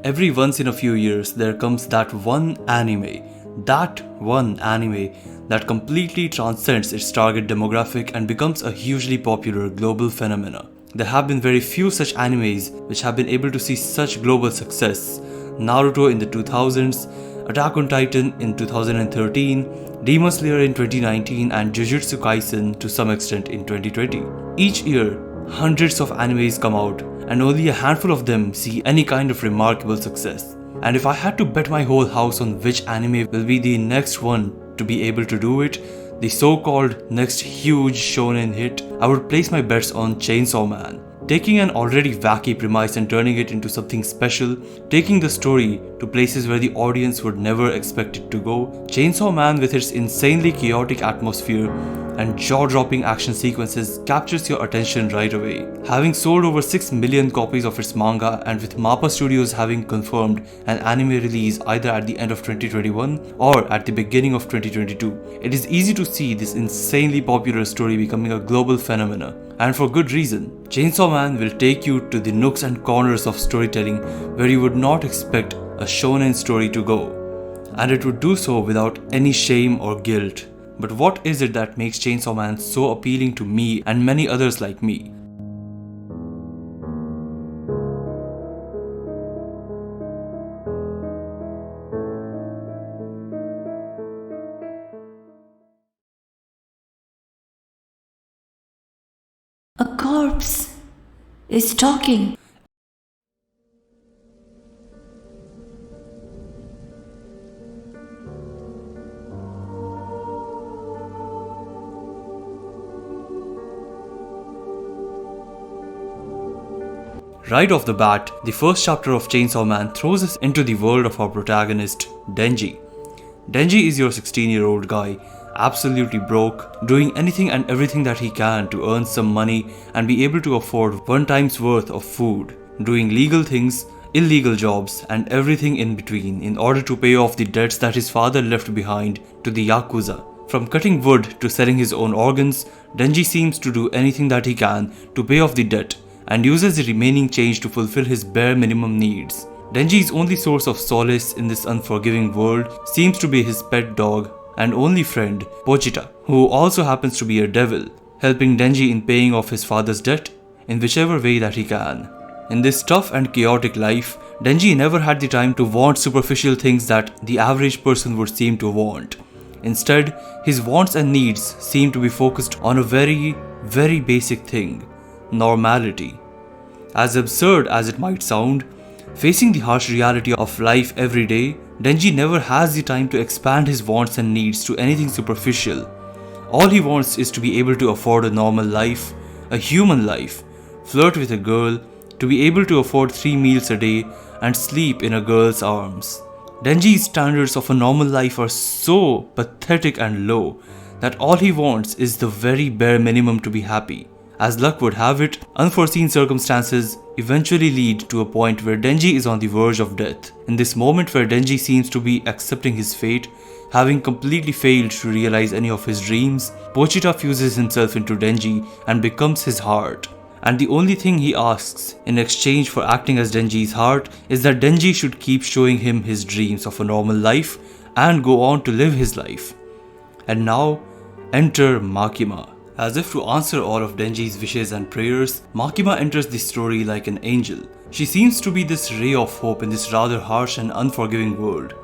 Every once in a few years, there comes that one anime that completely transcends its target demographic and becomes a hugely popular global phenomena. There have been very few such animes which have been able to see such global success. Naruto in the 2000s, Attack on Titan in 2013, Demon Slayer in 2019 and Jujutsu Kaisen to some extent in 2020. Each year, hundreds of animes come out and only a handful of them see any kind of remarkable success. And if I had to bet my whole house on which anime will be the next one to be able to do it, the so-called next huge shonen hit, I would place my bets on Chainsaw Man. Taking an already wacky premise and turning it into something special, taking the story to places where the audience would never expect it to go, Chainsaw Man with its insanely chaotic atmosphere and jaw-dropping action sequences captures your attention right away. Having sold over 6 million copies of its manga and with MAPPA Studios having confirmed an anime release either at the end of 2021 or at the beginning of 2022, it is easy to see this insanely popular story becoming a global phenomena. And for good reason. Chainsaw Man will take you to the nooks and corners of storytelling where you would not expect a shonen story to go. And it would do so without any shame or guilt. But what is it that makes Chainsaw Man so appealing to me and many others like me? A corpse is talking. Right off the bat, the first chapter of Chainsaw Man throws us into the world of our protagonist, Denji. Denji is your 16-year-old guy, absolutely broke, doing anything and everything that he can to earn some money and be able to afford one time's worth of food, doing legal things, illegal jobs and everything in between in order to pay off the debts that his father left behind to the Yakuza. From cutting wood to selling his own organs, Denji seems to do anything that he can to pay off the debt and uses the remaining change to fulfill his bare minimum needs. Denji's only source of solace in this unforgiving world seems to be his pet dog and only friend, Pochita, who also happens to be a devil, helping Denji in paying off his father's debt in whichever way that he can. In this tough and chaotic life, Denji never had the time to want superficial things that the average person would seem to want. Instead, his wants and needs seem to be focused on a very, very basic thing: normality. As absurd as it might sound, facing the harsh reality of life every day, Denji never has the time to expand his wants and needs to anything superficial. All he wants is to be able to afford a normal life, a human life, flirt with a girl, to be able to afford 3 meals a day and sleep in a girl's arms. Denji's standards of a normal life are so pathetic and low that all he wants is the very bare minimum to be happy. As luck would have it, unforeseen circumstances eventually lead to a point where Denji is on the verge of death. In this moment where Denji seems to be accepting his fate, having completely failed to realize any of his dreams, Pochita fuses himself into Denji and becomes his heart. And the only thing he asks in exchange for acting as Denji's heart is that Denji should keep showing him his dreams of a normal life and go on to live his life. And now, enter Makima. As if to answer all of Denji's wishes and prayers, Makima enters the story like an angel. She seems to be this ray of hope in this rather harsh and unforgiving world.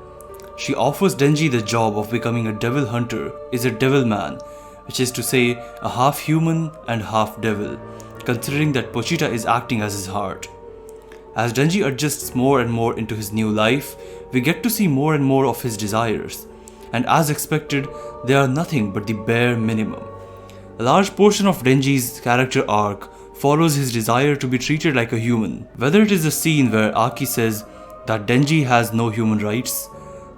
She offers Denji the job of becoming a devil hunter, is a devil man, which is to say a half human and half devil, considering that Pochita is acting as his heart. As Denji adjusts more and more into his new life, we get to see more and more of his desires, and as expected, they are nothing but the bare minimum. A large portion of Denji's character arc follows his desire to be treated like a human. Whether it is the scene where Aki says that Denji has no human rights,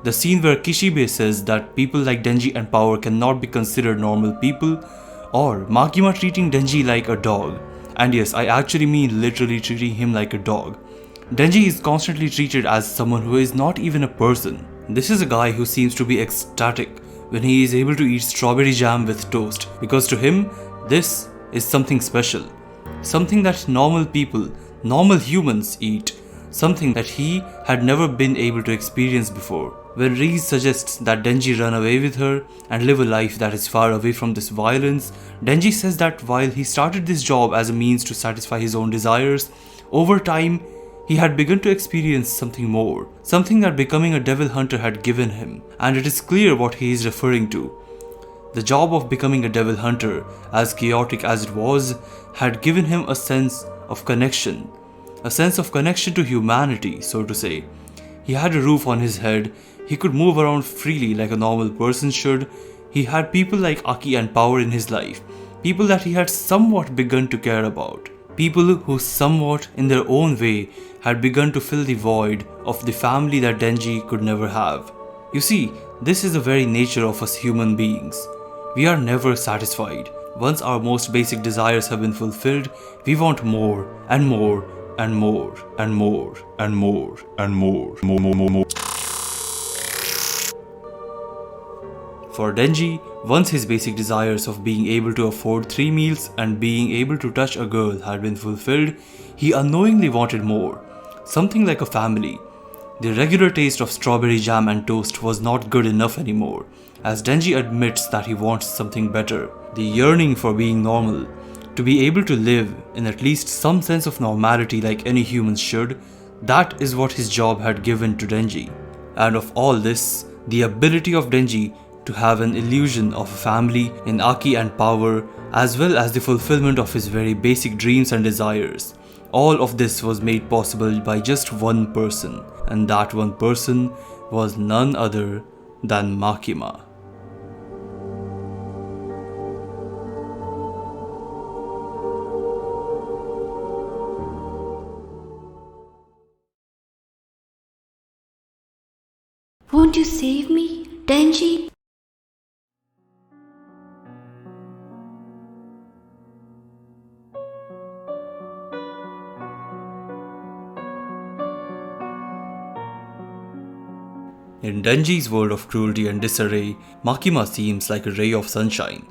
the scene where Kishibe says that people like Denji and Power cannot be considered normal people, or Makima treating Denji like a dog. And yes, I actually mean literally treating him like a dog. Denji is constantly treated as someone who is not even a person. This is a guy who seems to be ecstatic when he is able to eat strawberry jam with toast, because to him, this is something special. Something that normal people, normal humans eat. something that he had never been able to experience before. When Reese suggests that Denji run away with her and live a life that is far away from this violence, Denji says that while he started this job as a means to satisfy his own desires, over time he had begun to experience something more, something that becoming a devil hunter had given him, and it is clear what he is referring to. The job of becoming a devil hunter, as chaotic as it was, had given him a sense of connection to humanity, so to say. He had a roof on his head, he could move around freely like a normal person should, he had people like Aki and Power in his life, people that he had somewhat begun to care about, people who somewhat in their own way had begun to fill the void of the family that Denji could never have. You see, this is the very nature of us human beings. We are never satisfied. Once our most basic desires have been fulfilled, we want more and more and more and more and more and more. For Denji, once his basic desires of being able to afford 3 meals and being able to touch a girl had been fulfilled, he unknowingly wanted more. Something like a family. The regular taste of strawberry jam and toast was not good enough anymore, as Denji admits that he wants something better. The yearning for being normal, to be able to live in at least some sense of normality like any human should, that is what his job had given to Denji. And of all this, the ability of Denji to have an illusion of a family in Aki and Power, as well as the fulfillment of his very basic dreams and desires. All of this was made possible by just one person, and that one person was none other than Makima. Won't you save me, Denji? In Denji's world of cruelty and disarray, Makima seems like a ray of sunshine.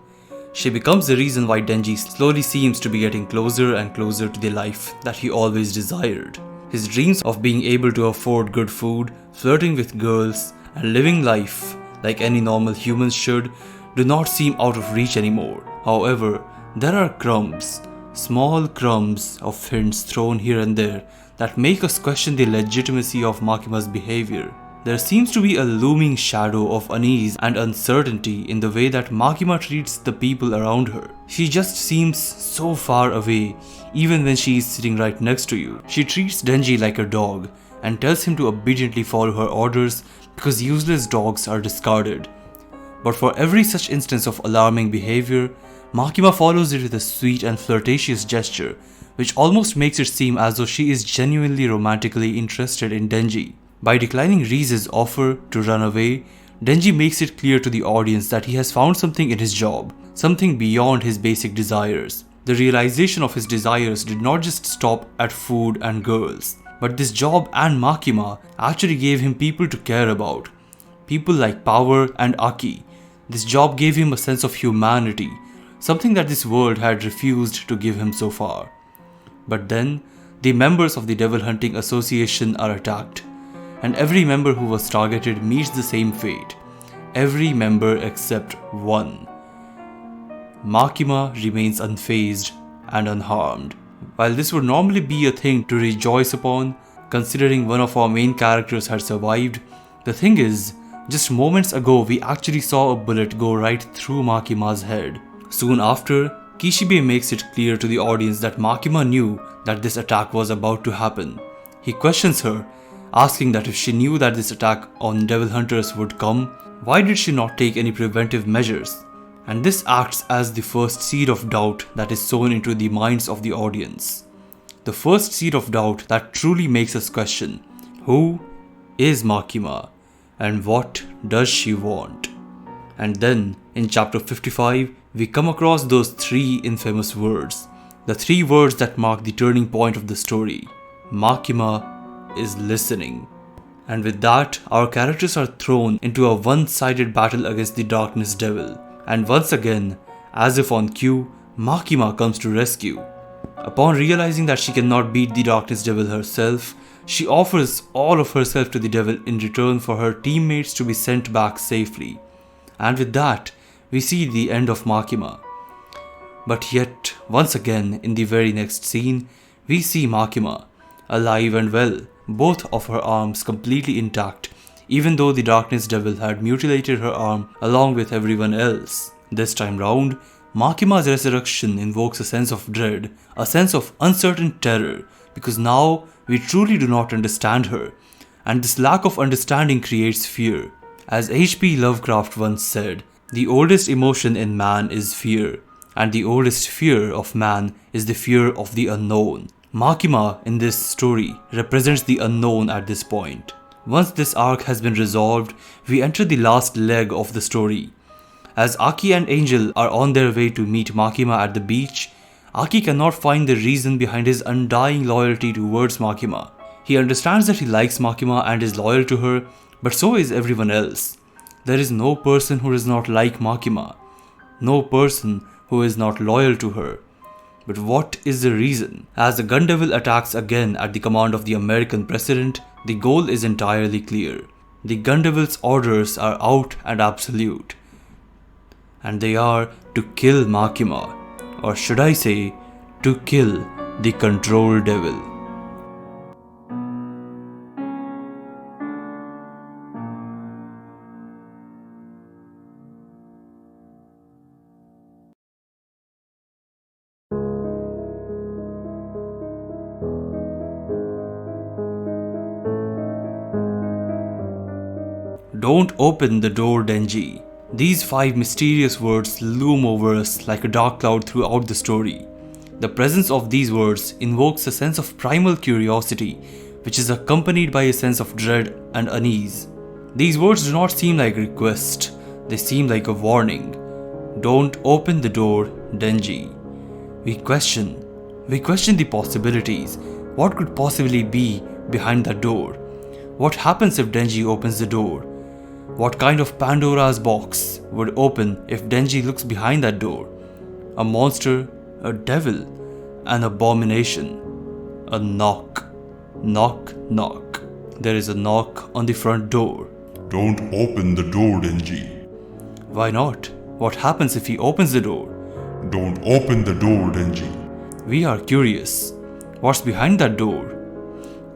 She becomes the reason why Denji slowly seems to be getting closer and closer to the life that he always desired. His dreams of being able to afford good food, flirting with girls, and living life like any normal human should do not seem out of reach anymore. However, there are crumbs, small crumbs of hints thrown here and there that make us question the legitimacy of Makima's behavior. There seems to be a looming shadow of unease and uncertainty in the way that Makima treats the people around her. She just seems so far away, even when she is sitting right next to you. She treats Denji like a dog and tells him to obediently follow her orders because useless dogs are discarded. But for every such instance of alarming behavior, Makima follows it with a sweet and flirtatious gesture, which almost makes it seem as though she is genuinely romantically interested in Denji. By declining Reese's offer to run away, Denji makes it clear to the audience that he has found something in his job, something beyond his basic desires. The realization of his desires did not just stop at food and girls, but this job and Makima actually gave him people to care about. People like Power and Aki. This job gave him a sense of humanity, something that this world had refused to give him so far. But then, the members of the Devil Hunting Association are attacked, and every member who was targeted meets the same fate. Every member except one. Makima remains unfazed and unharmed. While this would normally be a thing to rejoice upon, considering one of our main characters had survived, the thing is, just moments ago we actually saw a bullet go right through Makima's head. Soon after, Kishibe makes it clear to the audience that Makima knew that this attack was about to happen. He questions her, asking that if she knew that this attack on Devil Hunters would come, why did she not take any preventive measures? And this acts as the first seed of doubt that is sown into the minds of the audience. The first seed of doubt that truly makes us question, who is Makima and what does she want? And then, in chapter 55, we come across those 3 infamous words. The 3 words that mark the turning point of the story. Makima is listening. And with that, our characters are thrown into a one-sided battle against the Darkness Devil. And once again, as if on cue, Makima comes to rescue. Upon realizing that she cannot beat the Darkness Devil herself, She offers all of herself to the devil in return for her teammates to be sent back safely. And with that, we see the end of Makima. But yet, once again, in the very next scene, we see Makima, alive and well, both of her arms completely intact, even though the Darkness Devil had mutilated her arm along with everyone else. This time round, Makima's resurrection invokes a sense of dread, a sense of uncertain terror, because now we truly do not understand her, and this lack of understanding creates fear. As H.P. Lovecraft once said, the oldest emotion in man is fear, and the oldest fear of man is the fear of the unknown. Makima in this story represents the unknown at this point. Once this arc has been resolved, we enter the last leg of the story. As Aki and Angel are on their way to meet Makima at the beach, Aki cannot find the reason behind his undying loyalty towards Makima. He understands that he likes Makima and is loyal to her, but so is everyone else. There is no person who does not like Makima, no person who is not loyal to her. But what is the reason? As the Gun Devil attacks again at the command of the American president, the goal is entirely clear. The Gun Devil's orders are out and absolute. And they are to kill Makima, or should I say, to kill the Control Devil. Don't open the door, Denji. These 5 mysterious words loom over us like a dark cloud throughout the story. The presence of these words invokes a sense of primal curiosity, which is accompanied by a sense of dread and unease. These words do not seem like a request, they seem like a warning. Don't open the door, Denji. We question the possibilities. What could possibly be behind that door? What happens if Denji opens the door? What kind of Pandora's box would open if Denji looks behind that door? A monster, a devil, an abomination. A knock. Knock, knock. There is a knock on the front door. Don't open the door, Denji. Why not? What happens if he opens the door? Don't open the door, Denji. We are curious. What's behind that door?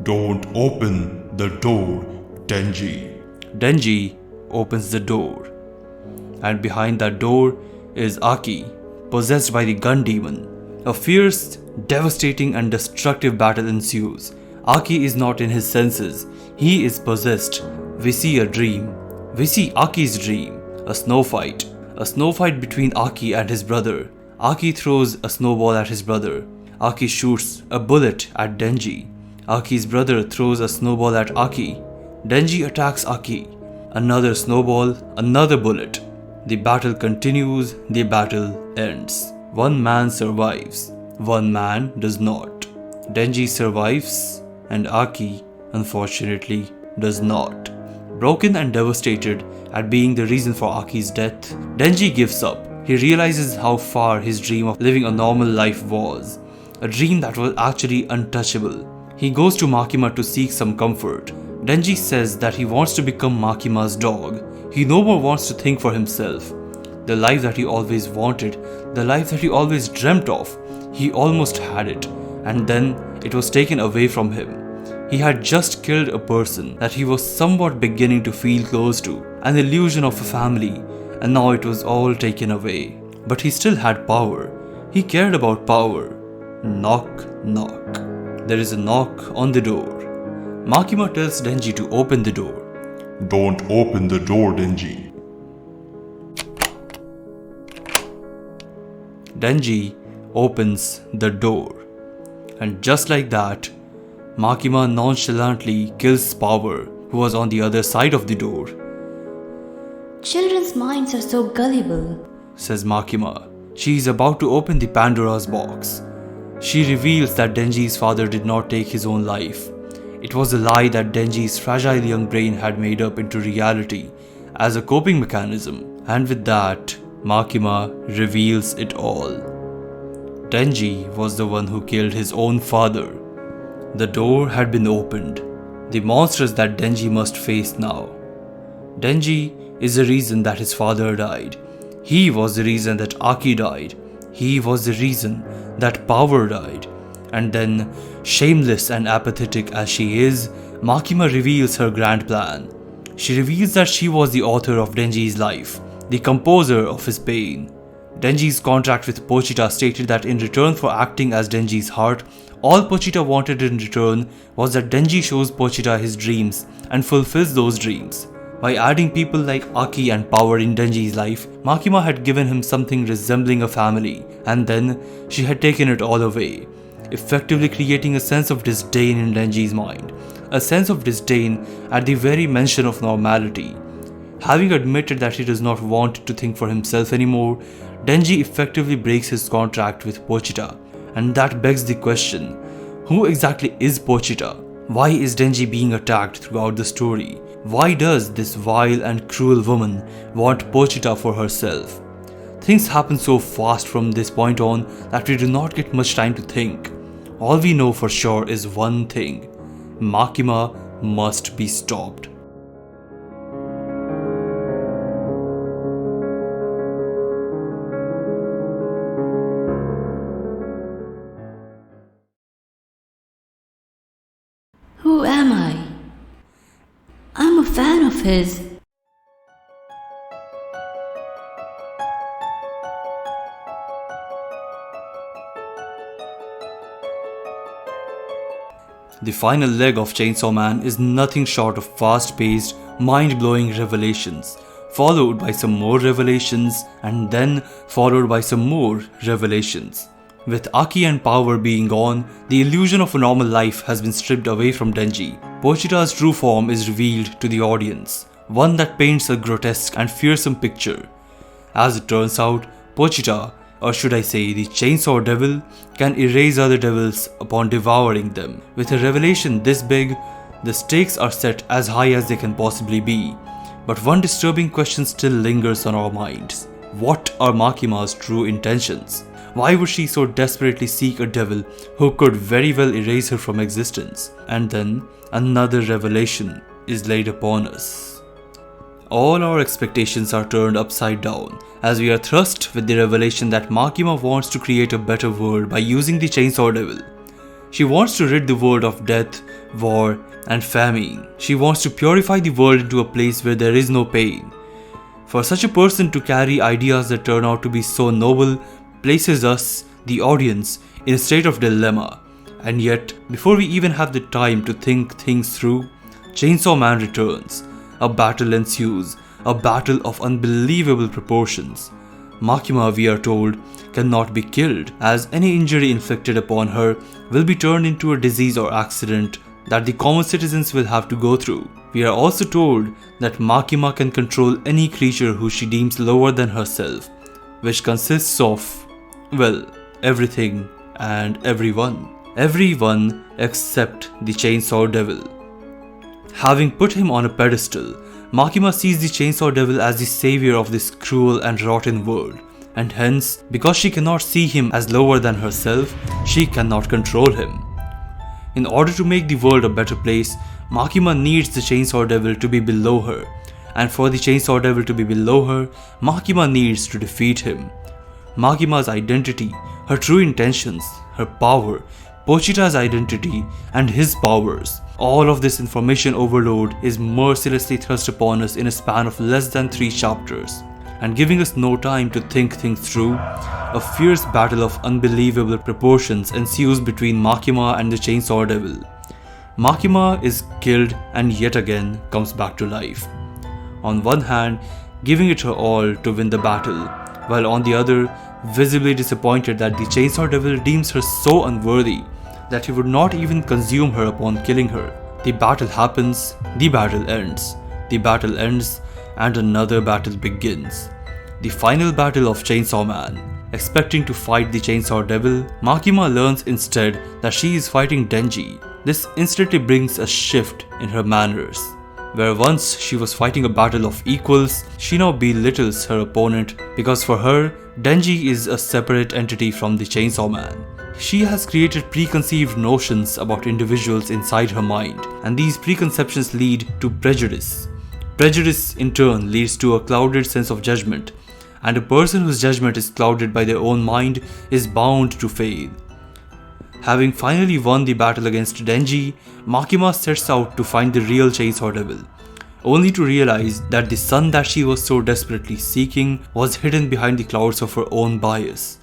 Don't open the door, Denji. Denji opens the door. And behind that door is Aki, possessed by the gun demon. A fierce, devastating and destructive battle ensues. Aki is not in his senses. He is possessed. We see a dream. We see Aki's dream. A snow fight. A snow fight between Aki and his brother. Aki throws a snowball at his brother. Aki shoots a bullet at Denji. Aki's brother throws a snowball at Aki. Denji attacks Aki. Another snowball, another bullet. The battle continues, the battle ends. One man survives, one man does not. Denji survives, and Aki, unfortunately, does not. Broken and devastated at being the reason for Aki's death, Denji gives up. He realizes how far his dream of living a normal life was. A dream that was actually untouchable. He goes to Makima to seek some comfort. Denji says that he wants to become Makima's dog. He no more wants to think for himself. The life that he always wanted, the life that he always dreamt of, he almost had it, and then it was taken away from him. He had just killed a person that he was somewhat beginning to feel close to, an illusion of a family, and now it was all taken away. But he still had power. He cared about power. Knock, knock. There is a knock on the door. Makima tells Denji to open the door. Don't open the door, Denji. Denji opens the door. And just like that, Makima nonchalantly kills Power, who was on the other side of the door. Children's minds are so gullible, Says Makima. She is about to open the Pandora's box. She reveals that Denji's father did not take his own life. It was a lie that Denji's fragile young brain had made up into reality as a coping mechanism. And with that, Makima reveals it all. Denji was the one who killed his own father. The door had been opened. The monsters that Denji must face now. Denji is the reason that his father died. He was the reason that Aki died. He was the reason that Power died. And then, shameless and apathetic as she is, Makima reveals her grand plan. She reveals that she was the author of Denji's life, the composer of his pain. Denji's contract with Pochita stated that in return for acting as Denji's heart, all Pochita wanted in return was that Denji shows Pochita his dreams and fulfills those dreams. By adding people like Aki and Power in Denji's life, Makima had given him something resembling a family, and then she had taken it all away, effectively creating a sense of disdain in Denji's mind, a sense of disdain at the very mention of normality. Having admitted that he does not want to think for himself anymore, Denji effectively breaks his contract with Pochita, and that begs the question, who exactly is Pochita? Why is Denji being attacked throughout the story? Why does this vile and cruel woman want Pochita for herself? Things happen so fast from this point on that we do not get much time to think. All we know for sure is one thing: Makima must be stopped. Who am I? I'm a fan of his. The final leg of Chainsaw Man is nothing short of fast-paced, mind-blowing revelations, followed by some more revelations, and then followed by some more revelations. With Aki and Power being gone, the illusion of a normal life has been stripped away from Denji. Pochita's true form is revealed to the audience, one that paints a grotesque and fearsome picture. As it turns out, Pochita, or should I say the Chainsaw Devil, can erase other devils upon devouring them. With a revelation this big, the stakes are set as high as they can possibly be. But one disturbing question still lingers on our minds. What are Makima's true intentions? Why would she so desperately seek a devil who could very well erase her from existence? And then another revelation is laid upon us. All our expectations are turned upside down as we are thrust with the revelation that Makima wants to create a better world by using the Chainsaw Devil. She wants to rid the world of death, war, and famine. She wants to purify the world into a place where there is no pain. For such a person to carry ideas that turn out to be so noble places us, the audience, in a state of dilemma. And yet, before we even have the time to think things through, Chainsaw Man returns. A battle ensues, a battle of unbelievable proportions. Makima, we are told, cannot be killed, as any injury inflicted upon her will be turned into a disease or accident that the common citizens will have to go through. We are also told that Makima can control any creature who she deems lower than herself, which consists of, well, everything and everyone. Everyone except the Chainsaw Devil. Having put him on a pedestal, Makima sees the Chainsaw Devil as the savior of this cruel and rotten world, and hence, because she cannot see him as lower than herself, she cannot control him. In order to make the world a better place, Makima needs the Chainsaw Devil to be below her, and for the Chainsaw Devil to be below her, Makima needs to defeat him. Makima's identity, her true intentions, her power, Pochita's identity, and his powers. All of this information overload is mercilessly thrust upon us in a span of less than 3 chapters, and giving us no time to think things through, a fierce battle of unbelievable proportions ensues between Makima and the Chainsaw Devil. Makima is killed and yet again comes back to life. On one hand, giving it her all to win the battle, while on the other, visibly disappointed that the Chainsaw Devil deems her so unworthy that he would not even consume her upon killing her. The battle happens, the battle ends. The battle ends, and another battle begins. The final battle of Chainsaw Man. Expecting to fight the Chainsaw Devil, Makima learns instead that she is fighting Denji. This instantly brings a shift in her manners. Where once she was fighting a battle of equals, she now belittles her opponent because for her, Denji is a separate entity from the Chainsaw Man. She has created preconceived notions about individuals inside her mind, and these preconceptions lead to prejudice. Prejudice, in turn, leads to a clouded sense of judgment, and a person whose judgment is clouded by their own mind is bound to fail. Having finally won the battle against Denji, Makima sets out to find the real Chainsaw Devil, only to realize that the sun that she was so desperately seeking was hidden behind the clouds of her own bias.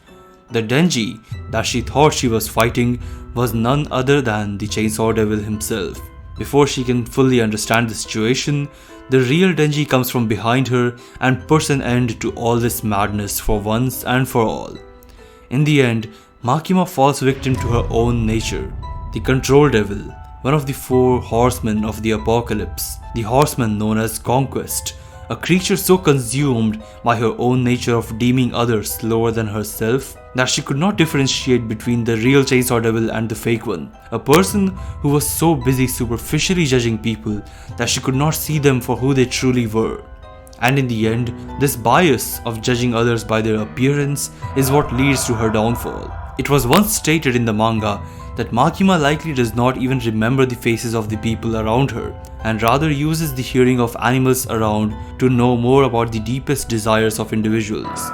The Denji that she thought she was fighting was none other than the Chainsaw Devil himself. Before she can fully understand the situation, the real Denji comes from behind her and puts an end to all this madness for once and for all. In the end, Makima falls victim to her own nature. The Control Devil, one of the 4 horsemen of the apocalypse, the horseman known as Conquest, a creature so consumed by her own nature of deeming others lower than herself that she could not differentiate between the real Chainsaw Devil and the fake one. A person who was so busy superficially judging people that she could not see them for who they truly were. And in the end, this bias of judging others by their appearance is what leads to her downfall. It was once stated in the manga that Makima likely does not even remember the faces of the people around her, and rather uses the hearing of animals around to know more about the deepest desires of individuals.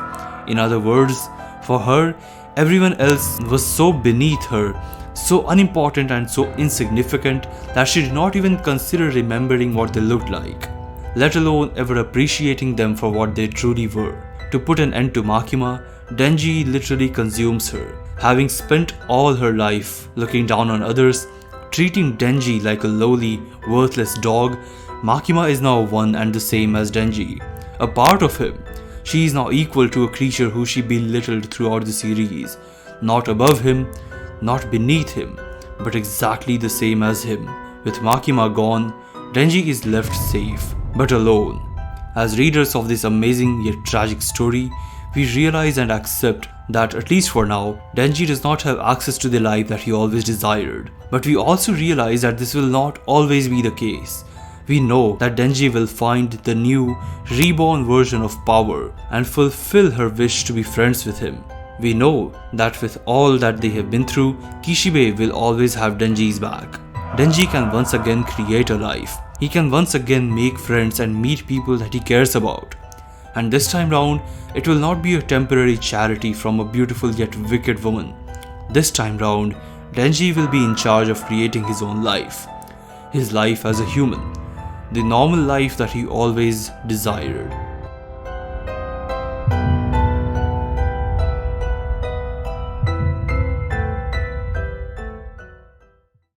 In other words, for her, everyone else was so beneath her, so unimportant and so insignificant that she did not even consider remembering what they looked like, let alone ever appreciating them for what they truly were. To put an end to Makima, Denji literally consumes her. Having spent all her life looking down on others, treating Denji like a lowly, worthless dog, Makima is now one and the same as Denji. A part of him, she is now equal to a creature who she belittled throughout the series. Not above him, not beneath him, but exactly the same as him. With Makima gone, Denji is left safe, but alone. As readers of this amazing yet tragic story, we realize and accept that, at least for now, Denji does not have access to the life that he always desired. But we also realize that this will not always be the case. We know that Denji will find the new, reborn version of power and fulfill her wish to be friends with him. We know that with all that they have been through, Kishibe will always have Denji's back. Denji can once again create a life. He can once again make friends and meet people that he cares about. And this time round, it will not be a temporary charity from a beautiful yet wicked woman. This time round, Denji will be in charge of creating his own life. His life as a human. The normal life that he always desired.